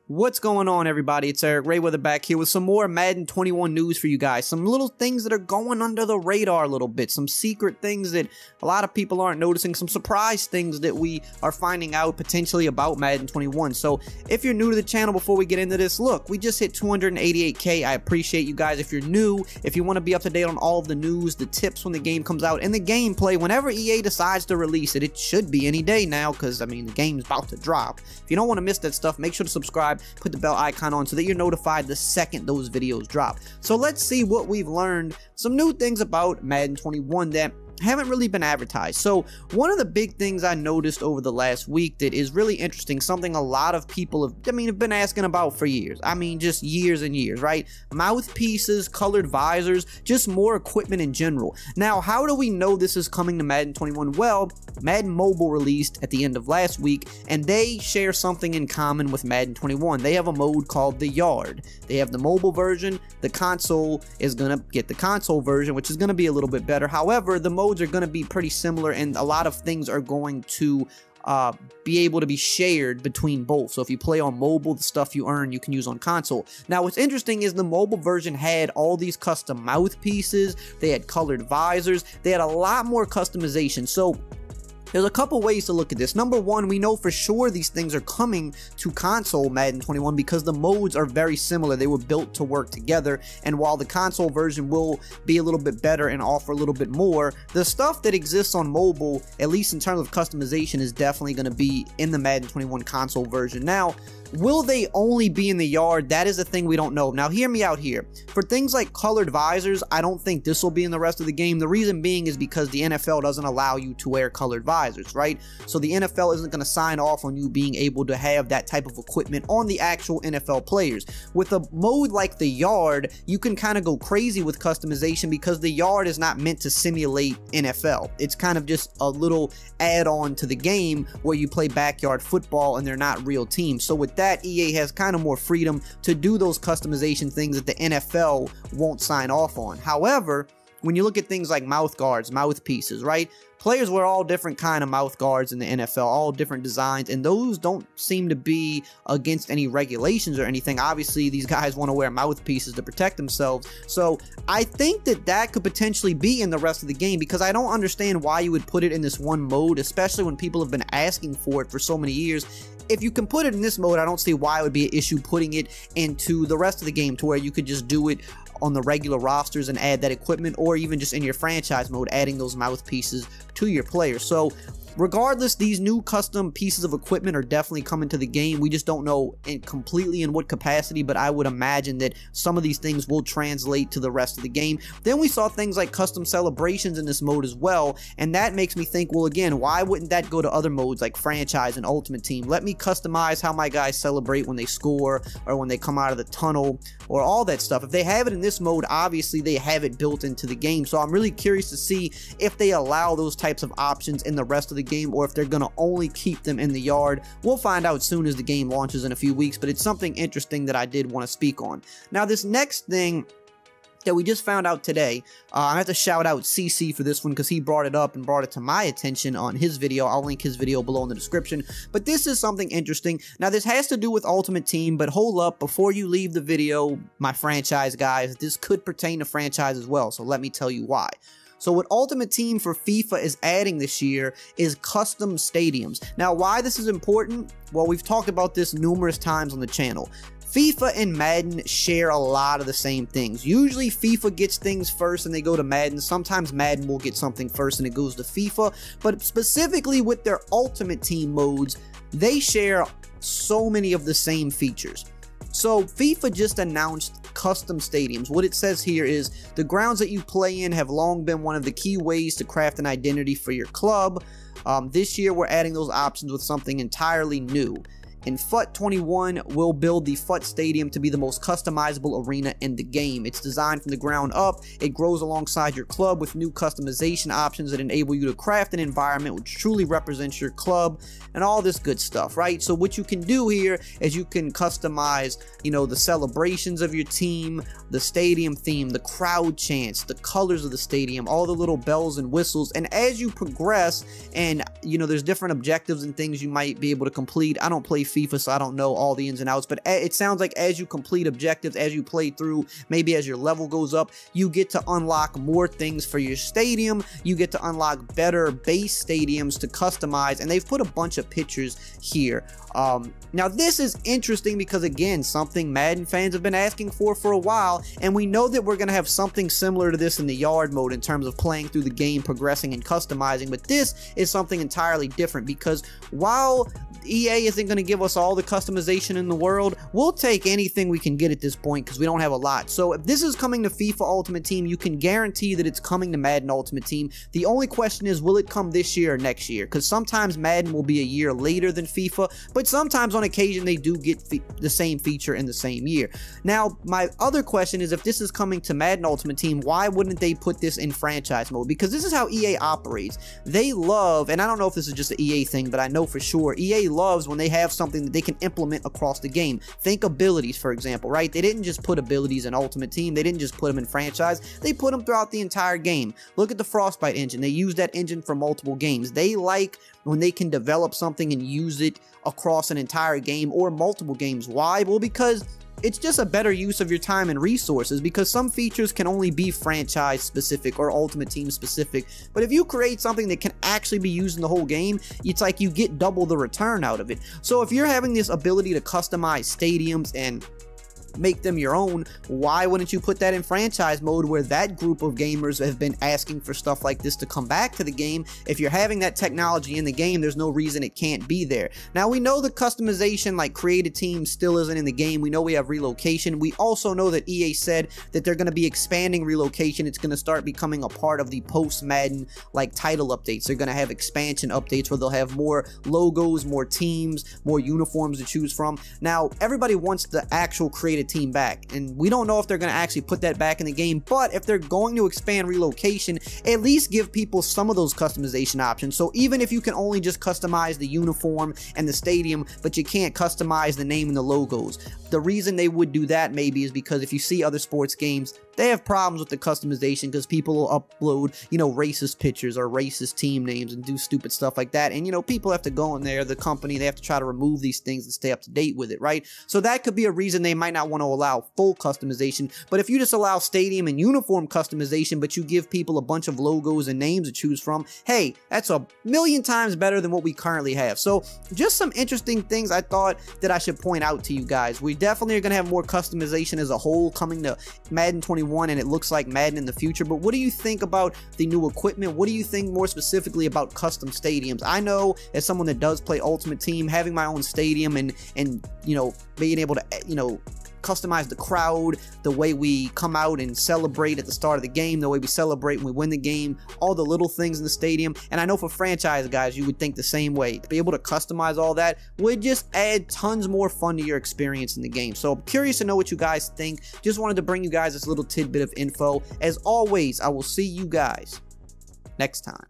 What's going on, everybody? It's EricRayweather back here with some more Madden 21 news for you guys. Some little things that are going under the radar a little bit. Some secret things that a lot of people aren't noticing. Some surprise things that we are finding out potentially about Madden 21. So if you're new to the channel, before we get into this, look, we just hit 288K. I appreciate you guys. If you're new, if you want to be up to date on all of the news, the tips when the game comes out, and the gameplay, whenever EA decides to release it, it should be any day now because, I mean, the game's about to drop. If you don't want to miss that stuff, make sure to subscribe. Put the bell icon on so that you're notified the second those videos drop. So let's see what we've learned. Some new things about Madden 21 that haven't really been advertised. So one of the big things I noticed over the last week that is really interesting, something a lot of people have been asking about for years. I mean, just years and years, right? Mouthpieces, colored visors, just more equipment in general. Now, how do we know this is coming to Madden 21? Well, Madden Mobile released at the end of last week, and they share something in common with Madden 21. They have a mode called the Yard. They have the mobile version. The console is gonna get the console version, which is gonna be a little bit better. However, the modes are going to be pretty similar, and a lot of things are going to be able to be shared between both. So if you play on mobile, the stuff you earn you can use on console. Now what's interesting is the mobile version had all these custom mouthpieces, they had colored visors, they had a lot more customization. So there's a couple ways to look at this. Number one, we know for sure these things are coming to console Madden 21 because the modes are very similar. They were built to work together, and while the console version will be a little bit better and offer a little bit more, the stuff that exists on mobile, at least in terms of customization, is definitely going to be in the Madden 21 console version. Now, will they only be in the Yard? That is a thing we don't know. Now, hear me out here. For things like colored visors, I don't think this will be in the rest of the game. The reason being is because the NFL doesn't allow you to wear colored visors, right? So the NFL isn't going to sign off on you being able to have that type of equipment on the actual NFL players. With a mode like the Yard, you can kind of go crazy with customization because the Yard is not meant to simulate NFL. It's kind of just a little add-on to the game where you play backyard football and they're not real teams. So with that, EA has kind of more freedom to do those customization things that the NFL won't sign off on. However, when you look at things like mouth guards, mouthpieces, right? Players wear all different kind of mouth guards in the NFL, all different designs, and those don't seem to be against any regulations or anything. Obviously, these guys want to wear mouthpieces to protect themselves. So I think that that could potentially be in the rest of the game because I don't understand why you would put it in this one mode, especially when people have been asking for it for so many years. If you can put it in this mode, I don't see why it would be an issue putting it into the rest of the game to where you could just do it on the regular rosters and add that equipment, or even just in your franchise mode, adding those mouthpieces to your players. So regardless, these new custom pieces of equipment are definitely coming to the game. We just don't know completely in what capacity, but I would imagine that some of these things will translate to the rest of the game. Then we saw things like custom celebrations in this mode as well, and that makes me think, well, again, why wouldn't that go to other modes like franchise and ultimate team? Let me customize how my guys celebrate when they score or when they come out of the tunnel or all that stuff. If they have it in this mode, obviously they have it built into the game. So I'm really curious to see if they allow those types of options in the rest of the game or if they're going to only keep them in the Yard. We'll find out soon as the game launches in a few weeks, but it's something interesting that I did want to speak on. Now, this next thing that we just found out today, I have to shout out CC for this one because he brought it up and brought it to my attention on his video. I'll link his video below in the description, but this is something interesting. Now, this has to do with Ultimate Team, but hold up, before you leave the video, my franchise guys, this could pertain to franchise as well, so let me tell you why. So what Ultimate Team for FIFA is adding this year is custom stadiums. Now, why this is important? Well, we've talked about this numerous times on the channel. FIFA and Madden share a lot of the same things. Usually FIFA gets things first and they go to Madden. Sometimes Madden will get something first and it goes to FIFA. But specifically with their Ultimate Team modes, they share so many of the same features. So FIFA just announced custom stadiums. What it says here is the grounds that you play in have long been one of the key ways to craft an identity for your club. This year we're adding those options with something entirely new. In FUT 21, we'll build the FUT Stadium to be the most customizable arena in the game. It's designed from the ground up. It grows alongside your club with new customization options that enable you to craft an environment which truly represents your club and all this good stuff, right? So what you can do here is you can customize, you know, the celebrations of your team, the stadium theme, the crowd chants, the colors of the stadium, all the little bells and whistles. And as you progress and, you know, there's different objectives and things you might be able to complete. I don't play FIFA, so I don't know all the ins and outs, but it sounds like as you complete objectives, as you play through, maybe as your level goes up, you get to unlock more things for your stadium. You get to unlock better base stadiums to customize, and they've put a bunch of pictures here. Now this is interesting because, again, something Madden fans have been asking for a while, and we know that we're going to have something similar to this in the yard mode in terms of playing through the game, progressing and customizing, but this is something entirely different because while EA isn't going to give us all the customization in the world, we'll take anything we can get at this point because we don't have a lot. So if this is coming to FIFA Ultimate Team, you can guarantee that it's coming to Madden Ultimate Team. The only question is, will it come this year or next year? Because sometimes Madden will be a year later than FIFA, but sometimes on occasion they do get the same feature in the same year. Now, my other question is, if this is coming to Madden Ultimate Team, why wouldn't they put this in franchise mode? Because this is how EA operates. They love, and I don't know if this is just an EA thing, but I know for sure, EA loves when they have something that they can implement across the game. Think abilities, for example, right? They didn't just put abilities in Ultimate Team. They didn't just put them in franchise. They put them throughout the entire game. Look at the Frostbite engine. They use that engine for multiple games. They like when they can develop something and use it across an entire game or multiple games. Why? Well, because it's just a better use of your time and resources, because some features can only be franchise specific or Ultimate Team specific, but if you create something that can actually be used in the whole game, it's like you get double the return out of it. So if you're having this ability to customize stadiums and make them your own, why wouldn't you put that in franchise mode where that group of gamers have been asking for stuff like this to come back to the game? If you're having that technology in the game, there's no reason it can't be there. Now, we know the customization, like created teams, still isn't in the game. We know we have relocation. We also know that EA said that they're going to be expanding relocation. It's going to start becoming a part of the post-Madden like title updates. They're going to have expansion updates where they'll have more logos, more teams, more uniforms to choose from. Now, everybody wants the actual created team back, and we don't know if they're going to actually put that back in the game, but if they're going to expand relocation, at least give people some of those customization options. So even if you can only just customize the uniform and the stadium, but you can't customize the name and the logos, the reason they would do that maybe is because if you see other sports games, they have problems with the customization because people will upload, you know, racist pictures or racist team names and do stupid stuff like that. And, you know, people have to go in there, the company, they have to try to remove these things and stay up to date with it, right? So that could be a reason they might not want to allow full customization. But if you just allow stadium and uniform customization, but you give people a bunch of logos and names to choose from, hey, that's a million times better than what we currently have. So just some interesting things I thought that I should point out to you guys. We definitely are going to have more customization as a whole coming to Madden 21, and it looks like Madden in the future. But what do you think about the new equipment? What do you think more specifically about custom stadiums? I know as someone that does play Ultimate Team, having my own stadium and you know, being able to, you know, customize the crowd, the way we come out and celebrate at the start of the game, the way we celebrate when we win the game, all the little things in the stadium. And I know for franchise guys, you would think the same way. To be able to customize all that would just add tons more fun to your experience in the game. So I'm curious to know what you guys think. Just wanted to bring you guys this little tidbit of info. As always, I will see you guys next time.